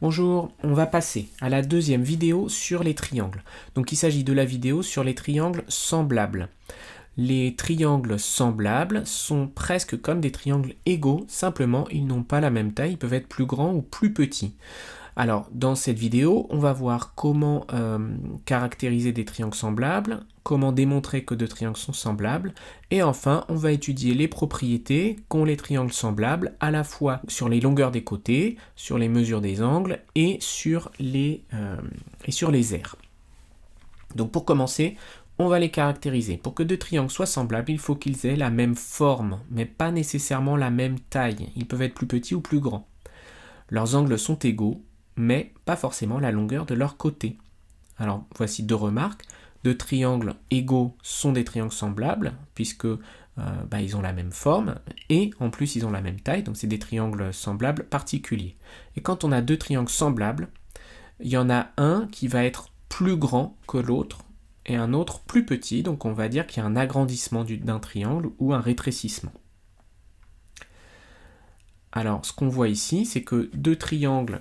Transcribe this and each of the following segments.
Bonjour, on va passer à la deuxième vidéo sur les triangles. Donc il s'agit de la vidéo sur les triangles semblables. Les triangles semblables sont presque comme des triangles égaux, simplement ils n'ont pas la même taille, ils peuvent être plus grands ou plus petits. Alors dans cette vidéo, on va voir comment caractériser des triangles semblables, comment démontrer que deux triangles sont semblables, et enfin on va étudier les propriétés qu'ont les triangles semblables à la fois sur les longueurs des côtés, sur les mesures des angles et sur les aires. Donc pour commencer, on va les caractériser. Pour que deux triangles soient semblables, il faut qu'ils aient la même forme, mais pas nécessairement la même taille. Ils peuvent être plus petits ou plus grands. Leurs angles sont égaux, mais pas forcément la longueur de leur côté. Alors voici deux remarques. Deux triangles égaux sont des triangles semblables, puisque ils ont la même forme, et en plus ils ont la même taille, donc c'est des triangles semblables particuliers. Et quand on a deux triangles semblables, il y en a un qui va être plus grand que l'autre, et un autre plus petit, donc on va dire qu'il y a un agrandissement d'un triangle ou un rétrécissement. Alors ce qu'on voit ici, c'est que deux triangles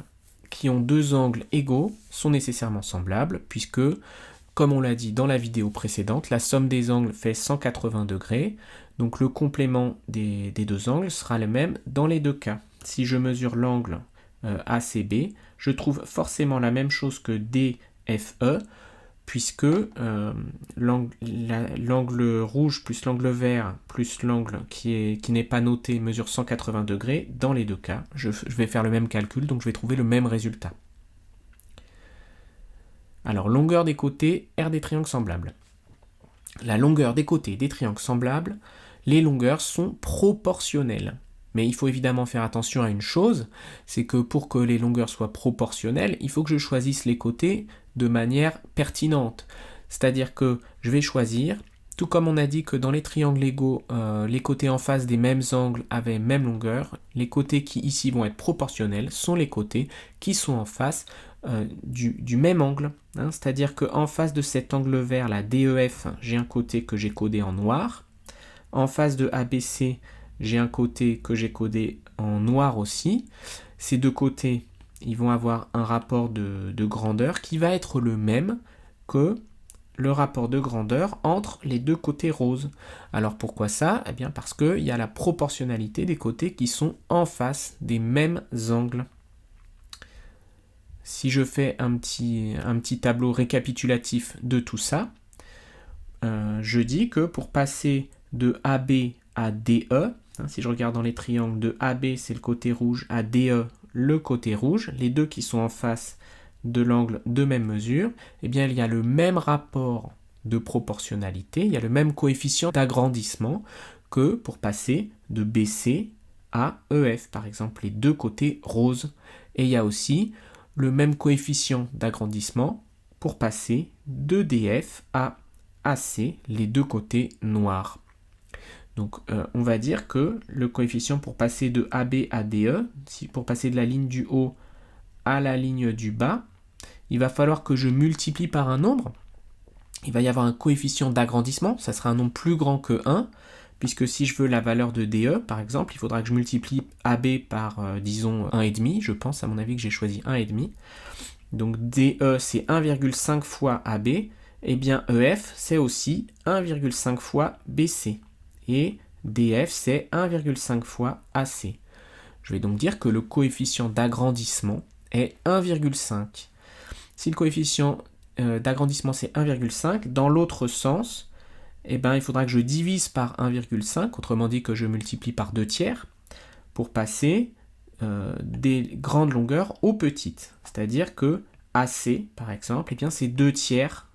qui ont deux angles égaux sont nécessairement semblables, puisque, comme on l'a dit dans la vidéo précédente, la somme des angles fait 180 degrés, donc le complément des deux angles sera le même dans les deux cas. Si je mesure l'angle ACB, je trouve forcément la même chose que DFE, puisque l'angle rouge plus l'angle vert plus l'angle qui n'est pas noté mesure 180 degrés dans les deux cas. Je vais faire le même calcul, donc je vais trouver le même résultat. Alors, longueur des côtés, R des triangles semblables. La longueur des côtés des triangles semblables, les longueurs sont proportionnelles. Mais il faut évidemment faire attention à une chose, c'est que pour que les longueurs soient proportionnelles, il faut que je choisisse les côtés de manière pertinente. C'est-à-dire que je vais choisir, tout comme on a dit que dans les triangles égaux, les côtés en face des mêmes angles avaient même longueur, les côtés qui ici vont être proportionnels sont les côtés qui sont en face du même angle. C'est-à-dire qu'en face de cet angle vert, la DEF, j'ai un côté que j'ai codé en noir. En face de ABC, j'ai un côté que j'ai codé en noir aussi. Ces deux côtés, ils vont avoir un rapport de grandeur qui va être le même que le rapport de grandeur entre les deux côtés roses. Alors pourquoi ça ? Eh bien parce qu'il y a la proportionnalité des côtés qui sont en face des mêmes angles. Si je fais un petit tableau récapitulatif de tout ça, je dis que pour passer de AB à DE, si je regarde dans les triangles, de AB c'est le côté rouge, à DE le côté rouge, les deux qui sont en face de l'angle de même mesure, eh bien il y a le même rapport de proportionnalité, il y a le même coefficient d'agrandissement que pour passer de BC à EF, par exemple les deux côtés roses. Et il y a aussi le même coefficient d'agrandissement pour passer de DF à AC, les deux côtés noirs. Donc on va dire que le coefficient pour passer de AB à DE, pour passer de la ligne du haut à la ligne du bas, il va falloir que je multiplie par un nombre. Il va y avoir un coefficient d'agrandissement, ça sera un nombre plus grand que 1, puisque si je veux la valeur de DE, par exemple, il faudra que je multiplie AB par, disons, 1,5, je pense, à mon avis que j'ai choisi 1,5. Donc DE, c'est 1,5 fois AB, et bien EF, c'est aussi 1,5 fois BC. Et DF, c'est 1,5 fois AC. Je vais donc dire que le coefficient d'agrandissement est 1,5. Si le coefficient d'agrandissement c'est 1,5, dans l'autre sens, eh ben, il faudra que je divise par 1,5, autrement dit que je multiplie par 2 tiers, pour passer des grandes longueurs aux petites. C'est-à-dire que AC, par exemple, eh bien, c'est 2 tiers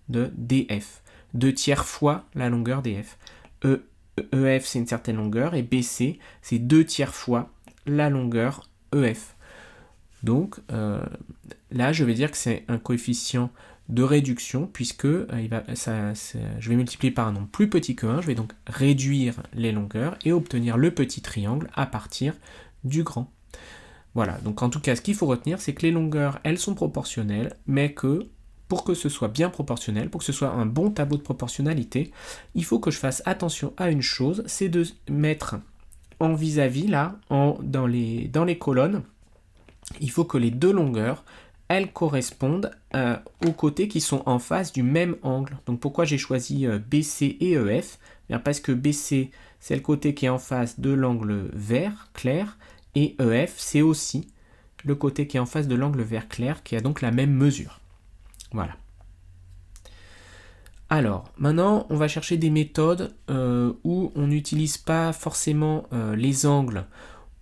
de DF. 2 tiers fois la longueur DF. EF, c'est une certaine longueur, et BC, c'est 2 tiers fois la longueur EF. Donc là, je vais dire que c'est un coefficient de réduction, puisque je vais multiplier par un nombre plus petit que 1, je vais donc réduire les longueurs et obtenir le petit triangle à partir du grand. Voilà, donc en tout cas, ce qu'il faut retenir, c'est que les longueurs, elles sont proportionnelles, mais que pour que ce soit bien proportionnel, pour que ce soit un bon tableau de proportionnalité, il faut que je fasse attention à une chose, c'est de mettre en vis-à-vis, là, dans les colonnes, il faut que les deux longueurs, elles correspondent aux côtés qui sont en face du même angle. Donc pourquoi j'ai choisi BC et EF? Bien parce que BC, c'est le côté qui est en face de l'angle vert clair, et EF, c'est aussi le côté qui est en face de l'angle vert clair, qui a donc la même mesure. Voilà. Alors, maintenant, on va chercher des méthodes où on n'utilise pas forcément les angles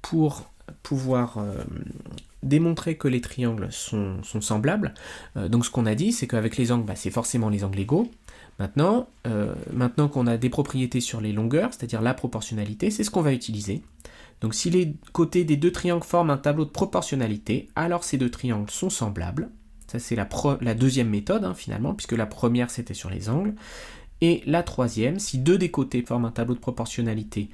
pour pouvoir démontrer que les triangles sont semblables. Donc ce qu'on a dit, c'est qu'avec les angles, c'est forcément les angles égaux. Maintenant qu'on a des propriétés sur les longueurs, c'est-à-dire la proportionnalité, c'est ce qu'on va utiliser. Donc si les côtés des deux triangles forment un tableau de proportionnalité, alors ces deux triangles sont semblables. Ça c'est la deuxième méthode finalement, puisque la première c'était sur les angles. Et la troisième, si deux des côtés forment un tableau de proportionnalité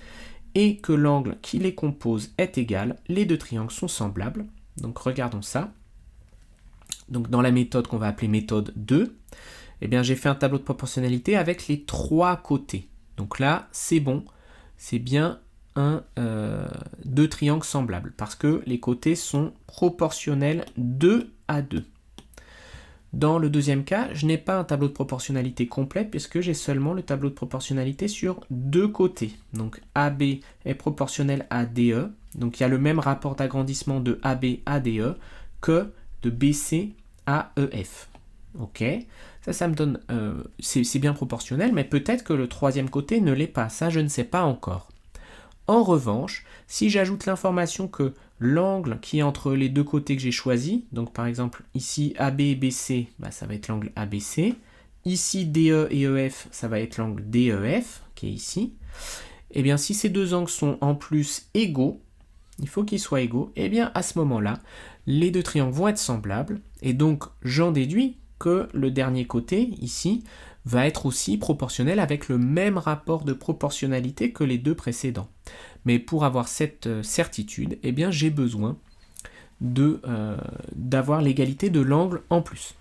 et que l'angle qui les compose est égal, les deux triangles sont semblables. Donc regardons ça. Donc dans la méthode qu'on va appeler méthode 2, eh bien j'ai fait un tableau de proportionnalité avec les trois côtés. Donc là, c'est bon, c'est bien deux triangles semblables, parce que les côtés sont proportionnels 2 à 2. Dans le deuxième cas, je n'ai pas un tableau de proportionnalité complet, puisque j'ai seulement le tableau de proportionnalité sur deux côtés. Donc AB est proportionnel à DE, donc il y a le même rapport d'agrandissement de AB à DE que de BC à EF. Ok, ça me donne, c'est bien proportionnel, mais peut-être que le troisième côté ne l'est pas, ça je ne sais pas encore. En revanche, si j'ajoute l'information que l'angle qui est entre les deux côtés que j'ai choisi, donc par exemple ici AB et BC, ça va être l'angle ABC, ici DE et EF, ça va être l'angle DEF, qui est ici, et bien si ces deux angles sont en plus égaux, il faut qu'ils soient égaux, et bien à ce moment-là, les deux triangles vont être semblables, et donc j'en déduis que le dernier côté, ici, va être aussi proportionnel avec le même rapport de proportionnalité que les deux précédents. Mais pour avoir cette certitude, eh bien j'ai besoin d'avoir l'égalité de l'angle en plus.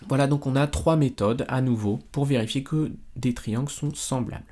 Voilà, donc on a trois méthodes à nouveau pour vérifier que des triangles sont semblables.